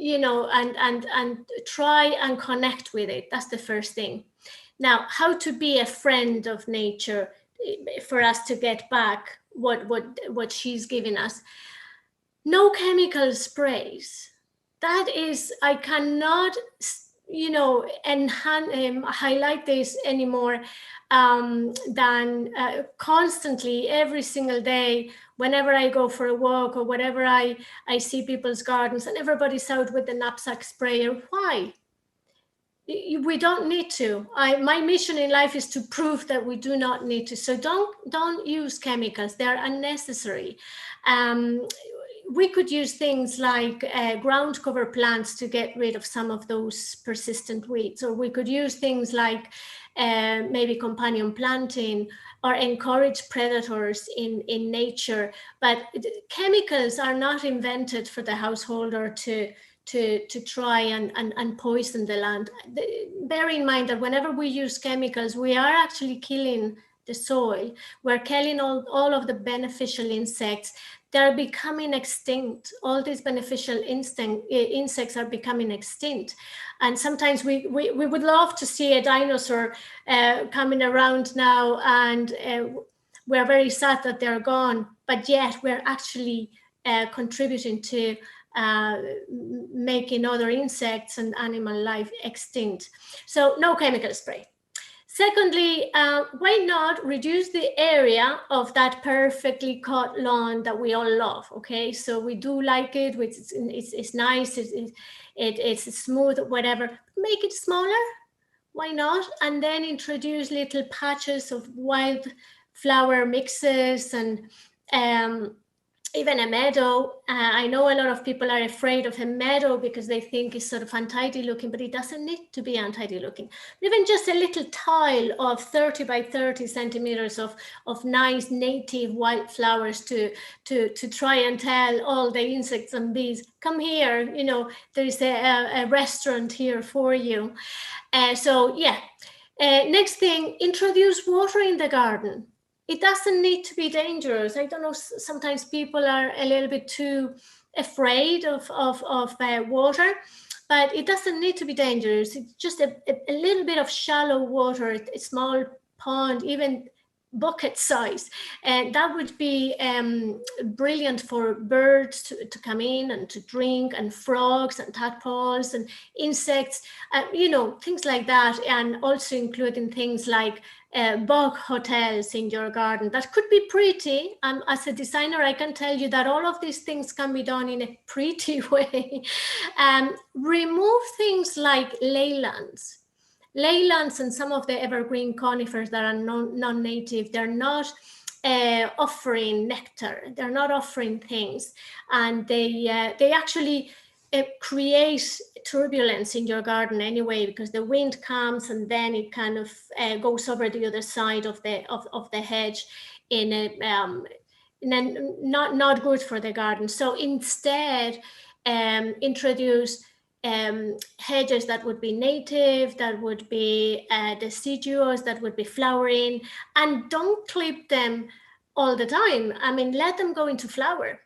try and connect with it. That's the first thing. Now, how to be a friend of nature for us to get back what she's giving us. No chemical sprays. That is, I cannot, highlight this anymore than constantly every single day, whenever I go for a walk or whatever, I see people's gardens and everybody's out with the knapsack sprayer. Why? We don't need to. My mission in life is to prove that we do not need to. So don't use chemicals. They're unnecessary. We could use things like ground cover plants to get rid of some of those persistent weeds, or we could use things like maybe companion planting, or encourage predators in nature. But chemicals are not invented for the householder to try and poison the land. Bear in mind that whenever we use chemicals, we are actually killing the soil. We're killing all of the beneficial insects. they're becoming extinct. All these beneficial insects are becoming extinct. And sometimes we would love to see a dinosaur coming around now, and we're very sad that they're gone, but yet we're actually contributing to making other insects and animal life extinct. So no chemical spray. Secondly, why not reduce the area of that perfectly cut lawn that we all love? Okay, so we do like it. It's nice. It's smooth, whatever. Make it smaller. Why not? And then introduce little patches of wildflower mixes and even a meadow. I know a lot of people are afraid of a meadow because they think it's sort of untidy looking, but it doesn't need to be untidy looking. Even just a little tile of 30 by 30 centimeters of nice native wildflowers to try and tell all the insects and bees, come here, you know, there's a restaurant here for you. So yeah, next thing, introduce water in the garden. It doesn't need to be dangerous. I don't know, sometimes people are a little bit too afraid of water, but it doesn't need to be dangerous. It's just a little bit of shallow water, a small pond, even bucket size. And that would be brilliant for birds to come in and to drink, and frogs and tadpoles and insects, you know, things like that. And also including things like bug hotels in your garden. That could be pretty. As a designer, I can tell you that all of these things can be done in a pretty way. Remove things like leylands. Leylands and some of the evergreen conifers that are non-native, they're not offering nectar, they're not offering things, and they actually create turbulence in your garden anyway, because the wind comes and then it kind of goes over the other side of the hedge in a not good for the garden. So instead, introduce hedges that would be native, that would be deciduous, that would be flowering, and don't clip them all the time. I mean, let them go into flower,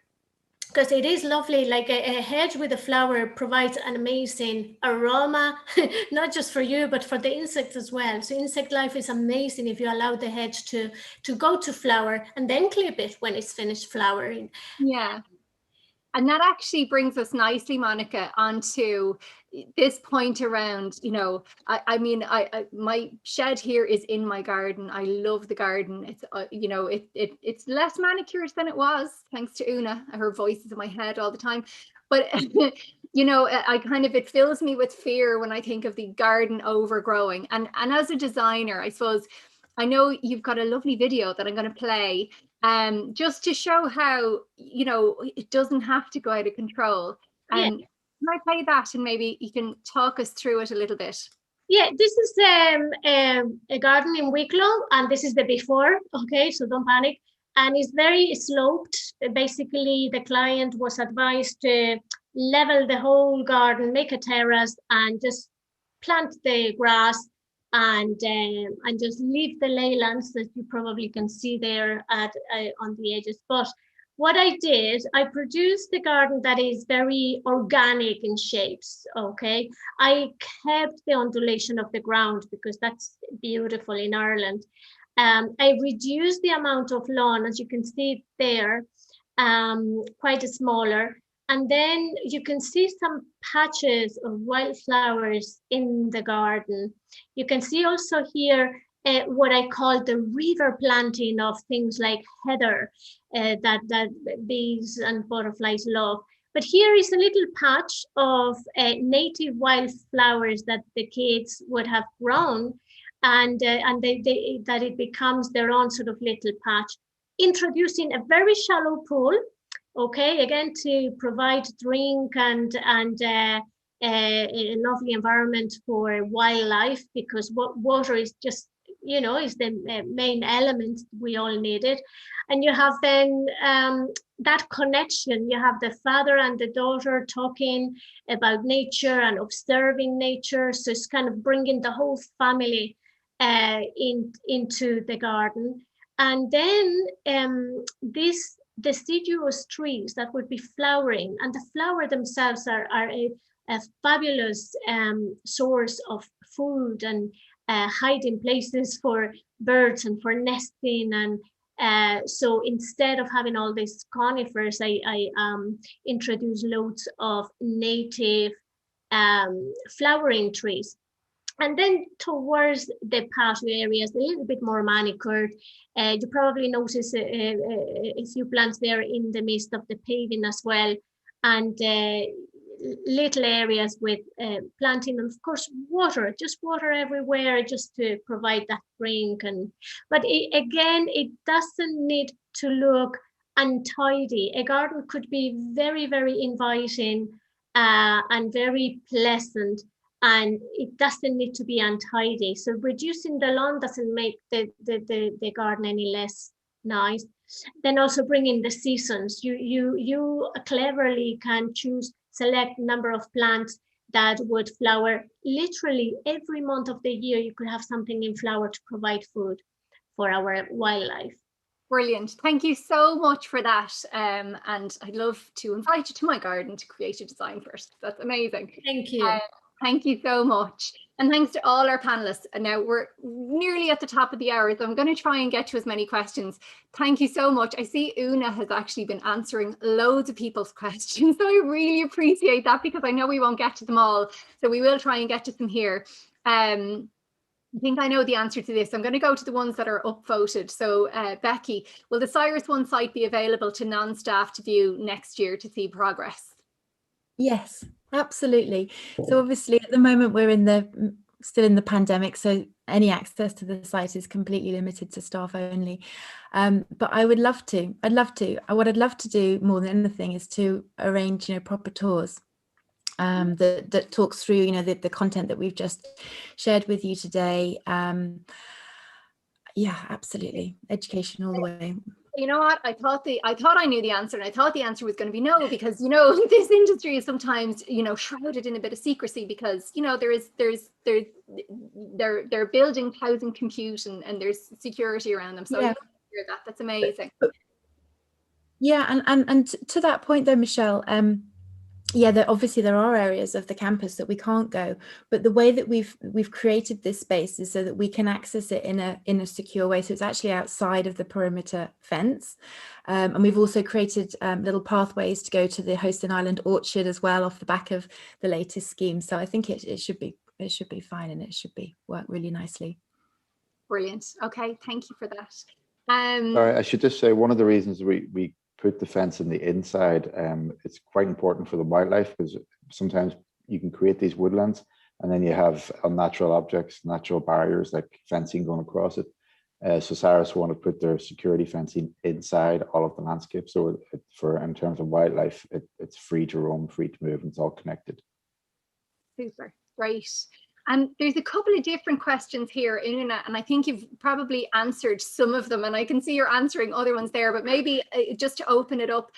because it is lovely. Like a hedge with a flower provides an amazing aroma, not just for you, but for the insects as well. So insect life is amazing if you allow the hedge to go to flower and then clip it when it's finished flowering. Yeah. And that actually brings us nicely, Monica, onto this point around, you know, I mean, my shed here is in my garden. I love the garden. It's, you know, it's less manicured than it was, thanks to Una. Her voice is in my head all the time. But, you know, it fills me with fear when I think of the garden overgrowing. And as a designer, I suppose, I know you've got a lovely video that I'm going to play, just to show how, you know, it doesn't have to go out of control. Yeah. Can I play that, and maybe you can talk us through it a little bit? Yeah, this is a garden in Wicklow, and this is the before, okay, so don't panic. And it's very sloped. Basically, the client was advised to level the whole garden, make a terrace, and just plant the grass, and just leave the leylands that you probably can see there on the edges. But what I did, I produced the garden that is very organic in shapes, okay? I kept the undulation of the ground because that's beautiful in Ireland. I reduced the amount of lawn, as you can see there, quite smaller. And then you can see some patches of wildflowers in the garden. You can see also here what I call the river planting of things like heather that bees and butterflies love. But here is a little patch of native wildflowers that the kids would have grown, and that it becomes their own sort of little patch. Introducing a very shallow pool, okay, again, to provide drink and a lovely environment for wildlife, because water is just, you know, is the main element we all needed. And you have then that connection. You have the father and the daughter talking about nature and observing nature. So it's kind of bringing the whole family into the garden. And then deciduous trees that would be flowering, and the flower themselves are a fabulous source of food and hiding places for birds and for nesting. And so instead of having all these conifers, I introduce loads of native flowering trees. And then towards the patio areas, a little bit more manicured. You probably notice a few plants there in the midst of the paving as well. And little areas with planting, and of course water, just water everywhere, just to provide that drink. But again, it doesn't need to look untidy. A garden could be very, very inviting and very pleasant, and it doesn't need to be untidy. So reducing the lawn doesn't make the garden any less nice. Then also bring in the seasons. You cleverly can select number of plants that would flower literally every month of the year. You could have something in flower to provide food for our wildlife. Brilliant. Thank you so much for that. And I'd love to invite you to my garden to create a design first. That's amazing. Thank you. Thank you so much. And thanks to all our panelists. And now we're nearly at the top of the hour, so I'm going to try and get to as many questions. Thank you so much. I see Una has actually been answering loads of people's questions. So I really appreciate that, because I know we won't get to them all. So we will try and get to them here. I think I know the answer to this. I'm going to go to the ones that are upvoted. So Becky, will the Cyrus One site be available to non-staff to view next year to see progress? Yes, absolutely. So obviously at the moment we're still in the pandemic, so any access to the site is completely limited to staff only. But I would love to. What I'd love to do more than anything is to arrange, proper tours that talks through, the content that we've just shared with you today. Yeah, absolutely. Education all the way. You know what? I thought I knew the answer, and I thought the answer was going to be no, because this industry is sometimes shrouded in a bit of secrecy, because they're building housing compute and there's security around them. So yeah. I love to hear that. That's amazing. Yeah, and to that point though, Michelle, yeah, obviously there are areas of the campus that we can't go, but the way that we've created this space is so that we can access it in a secure way. So it's actually outside of the perimeter fence, and we've also created little pathways to go to the Hostin Island orchard as well, off the back of the latest scheme. So I think it should be fine, and it should work really nicely. Brilliant. Okay, thank you for that. Sorry, I should just say, one of the reasons we put the fence in the inside, it's quite important for the wildlife, because sometimes you can create these woodlands and then you have unnatural objects, natural barriers like fencing going across it. So Cyrus want to put their security fencing inside all of the landscape. So in terms of wildlife, it's free to roam, free to move, and it's all connected. Super, great. And there's a couple of different questions here, Una, and I think you've probably answered some of them, and I can see you're answering other ones there, but maybe just to open it up,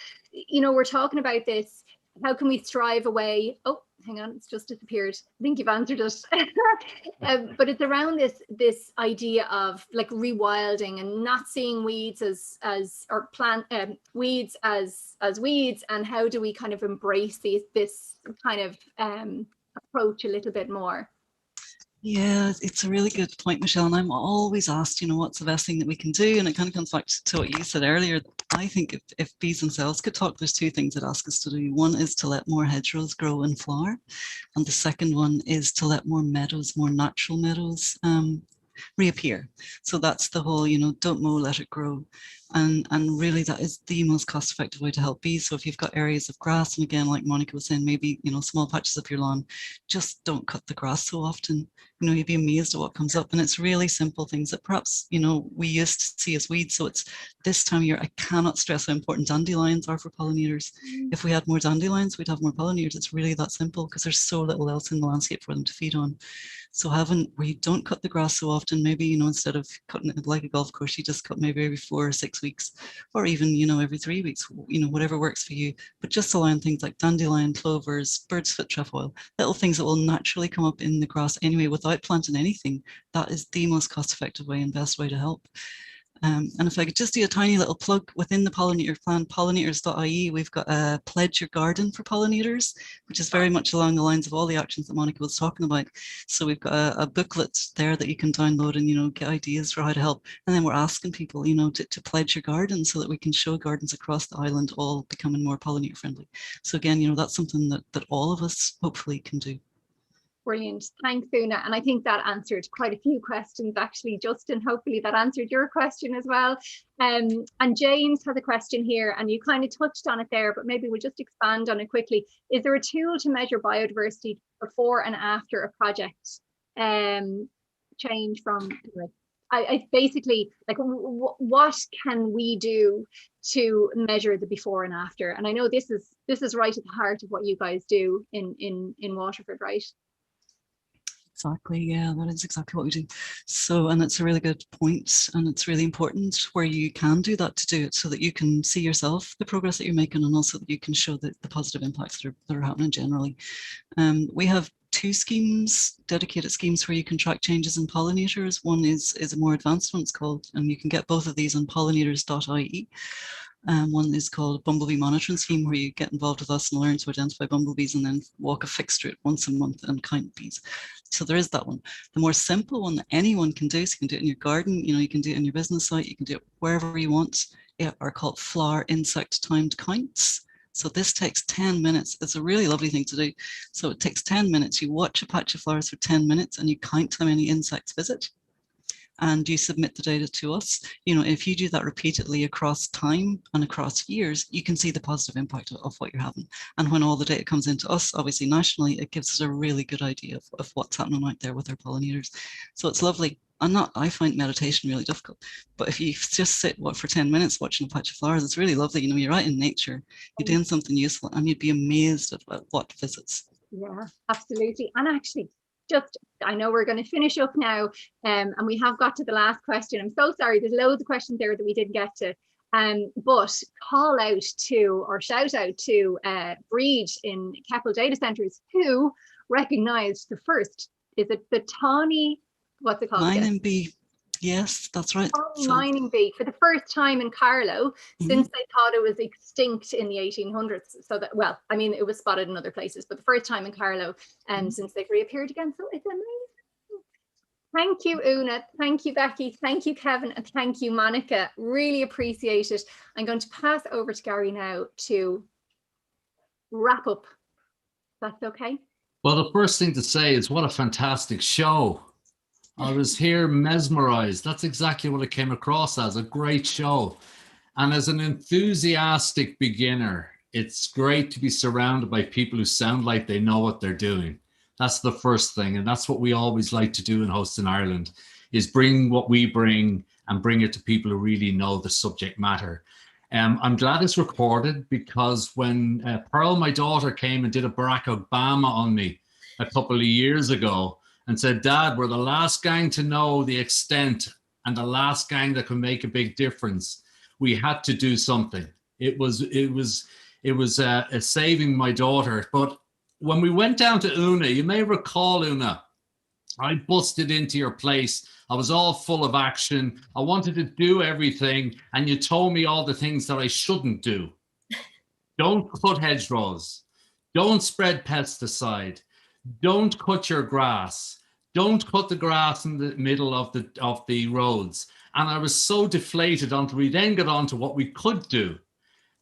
we're talking about this, how can we strive away? Oh, hang on, it's just disappeared. I think you've answered it. But it's around this idea of like rewilding and not seeing weeds weeds as weeds, and how do we kind of embrace this kind of approach a little bit more? Yeah, it's a really good point, Michelle. And I'm always asked, what's the best thing that we can do? And it kind of comes back to what you said earlier. I think if bees themselves could talk, there's two things that ask us to do. One is to let more hedgerows grow and flower. And the second one is to let more meadows, more natural meadows reappear. So that's the whole, don't mow, let it grow. And really that is the most cost effective way to help bees. So if you've got areas of grass, and again, like Monica was saying, maybe, small patches of your lawn, just don't cut the grass so often. You'd be amazed at what comes up. And it's really simple things that perhaps, we used to see as weeds. So it's this time of year, I cannot stress how important dandelions are for pollinators. If we had more dandelions, we'd have more pollinators. It's really that simple, because there's so little else in the landscape for them to feed on. So where you don't cut the grass so often, maybe, instead of cutting it like a golf course, you just cut maybe every 4 or 6 weeks, or even, every 3 weeks, whatever works for you. But just allowing things like dandelion, clovers, bird's foot trefoil, little things that will naturally come up in the grass anyway without planting anything. That is the most cost effective way and best way to help. And if I could just do a tiny little plug within the Pollinator Plan, pollinators.ie, we've got a Pledge Your Garden for pollinators, which is very much along the lines of all the actions that Monica was talking about. So we've got a booklet there that you can download and, you know, get ideas for how to help. And then we're asking people, you know, to pledge your garden so that we can show gardens across the island all becoming more pollinator friendly. So again, you know, that's something that all of us hopefully can do. Brilliant. Thanks, Una. And I think that answered quite a few questions, actually, Justin. Hopefully that answered your question as well. And James has a question here, and you kind of touched on it there, but maybe we'll just expand on it quickly. Is there a tool to measure biodiversity before and after a project change from, I basically, like, what can we do to measure the before and after? And I know this is right at the heart of what you guys do in Waterford, right? Exactly, yeah, that is exactly what we do. So, and it's a really good point, and it's really important where you can do that, to do it so that you can see yourself the progress that you're making, and also that you can show the positive impacts that are happening generally. We have two schemes, dedicated schemes, where you can track changes in pollinators. One is a more advanced one, it's called, and you can get both of these on pollinators.ie. One is called Bumblebee Monitoring Scheme, where you get involved with us and learn to identify bumblebees and then walk a fixed route once a month and count bees. So there is that one. The more simple one that anyone can do, so you can do it in your garden, you know, you can do it in your business site, you can do it wherever you want, are called flower insect timed counts. So this takes 10 minutes. It's a really lovely thing to do. So it takes 10 minutes. You watch a patch of flowers for 10 minutes and you count how many insects visit, and you submit the data to us. You know, if you do that repeatedly across time and across years, you can see the positive impact of what you're having. And when all the data comes into us, obviously nationally, it gives us a really good idea of what's happening out there with our pollinators. So it's lovely. I find meditation really difficult, but if you just sit for 10 minutes watching a patch of flowers, it's really lovely. You know, you're out in nature, you're doing something useful, and you'd be amazed at what visits. Yeah, absolutely. And actually, I know we're going to finish up now, and we have got to the last question. I'm so sorry, there's loads of questions there that we didn't get to, but call out to, or shout out to Breed in Keppel Data Centres, who recognised the first, is it the tawny, what's it called? Mining bee. Yes, that's right. Mining bee for the first time in Carlow since they thought it was extinct in the 1800s. So that, well, I mean, it was spotted in other places, but the first time in Carlow, since they've reappeared again. So it's amazing. Thank you, Una. Thank you, Becky. Thank you, Kevin. And thank you, Monica. Really appreciate it. I'm going to pass over to Gary now to wrap up. That's okay. Well, the first thing to say is what a fantastic show. I was here mesmerized. That's exactly what it came across as, a great show. And as an enthusiastic beginner, it's great to be surrounded by people who sound like they know what they're doing. That's the first thing. And that's what we always like to do in Hosting Ireland, is bring what we bring and bring it to people who really know the subject matter. I'm glad it's recorded, because when Pearl, my daughter, came and did a Barack Obama on me a couple of years ago, and said, Dad, we're the last gang to know the extent and the last gang that can make a big difference. We had to do something. It was saving my daughter. But when we went down to Una, you may recall, Una, I busted into your place. I was all full of action. I wanted to do everything. And you told me all the things that I shouldn't do. Don't cut hedgerows. Don't spread pesticide. Don't cut your grass. Don't cut the grass in the middle of the roads. And I was so deflated until we then got on to what we could do.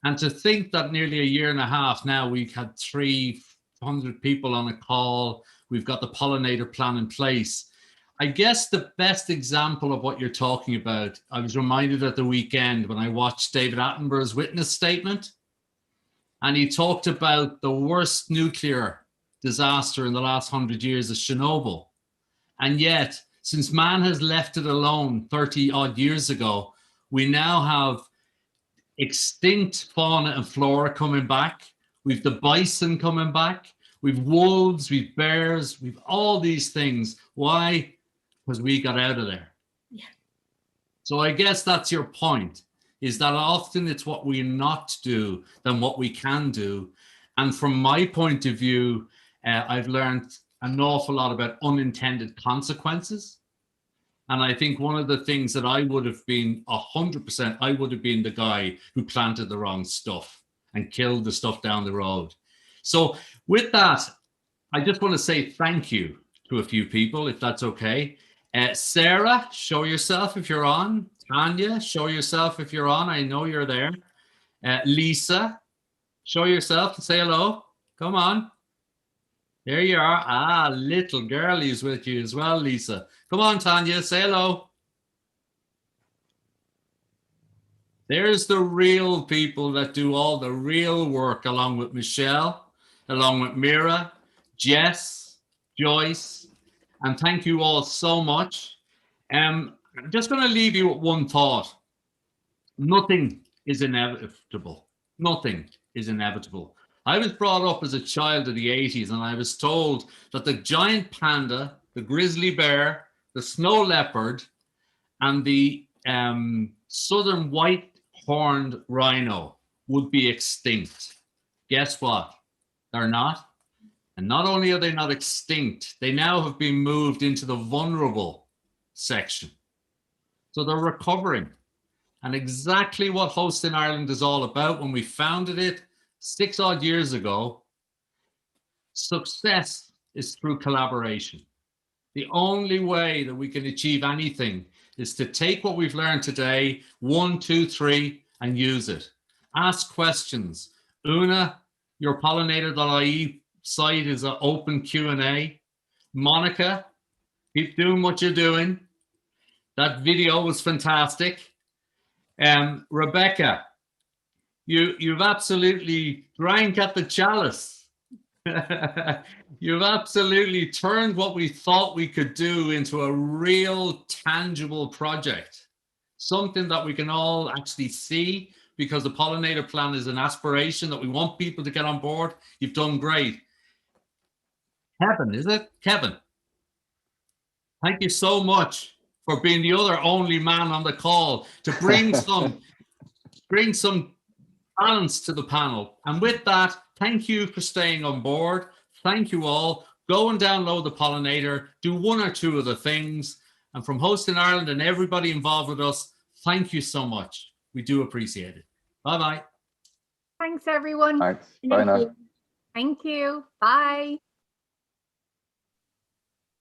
And to think that nearly a year and a half now, we've had 300 people on a call. We've got the Pollinator Plan in place. I guess the best example of what you're talking about, I was reminded at the weekend when I watched David Attenborough's witness statement. And he talked about the worst nuclear disaster in the last 100 years is Chernobyl. And yet, since man has left it alone 30 odd years ago, we now have extinct fauna and flora coming back. We've the bison coming back. We've wolves, we've bears, we've all these things. Why? Because we got out of there. Yeah. So I guess that's your point, is that often it's what we not do than what we can do. And from my point of view, I've learned an awful lot about unintended consequences. And I think one of the things that I would have been 100%, I would have been the guy who planted the wrong stuff and killed the stuff down the road. So with that, I just want to say thank you to a few people, if that's okay. Sarah, show yourself if you're on. Tanya, show yourself if you're on. I know you're there. Lisa, show yourself and say hello. Come on. There you are. Ah, little girlie's with you as well, Lisa. Come on, Tanya, say hello. There's the real people that do all the real work, along with Michelle, along with Mira, Jess, Joyce, and thank you all so much. I'm just going to leave you with one thought. Nothing is inevitable. Nothing is inevitable. I was brought up as a child of the 80s, and I was told that the giant panda, the grizzly bear, the snow leopard, and the southern white-horned rhino would be extinct. Guess what? They're not. And not only are they not extinct, they now have been moved into the vulnerable section. So they're recovering. And exactly what Host in Ireland is all about, when we founded it 6 odd years ago, success is through collaboration. The only way that we can achieve anything is to take what we've learned today, 1, 2, 3, and use it. Ask questions. Una, your pollinator.ie site is an open Q&A. Monica, keep doing what you're doing. That video was fantastic. Rebecca, you've absolutely drank at the chalice. You've absolutely turned what we thought we could do into a real tangible project, something that we can all actually see, because the Pollinator Plan is an aspiration that we want people to get on board. You've done great. Kevin, is it? Kevin, thank you so much for being the other only man on the call to bring some balance to the panel. And with that, thank you for staying on board. Thank you all. Go and download the Pollinator, do 1 or 2 of the things. And from Host in Ireland and everybody involved with us, thank you so much. We do appreciate it. Bye-bye. Thanks, everyone. Thanks. Bye now. Thank you. Bye.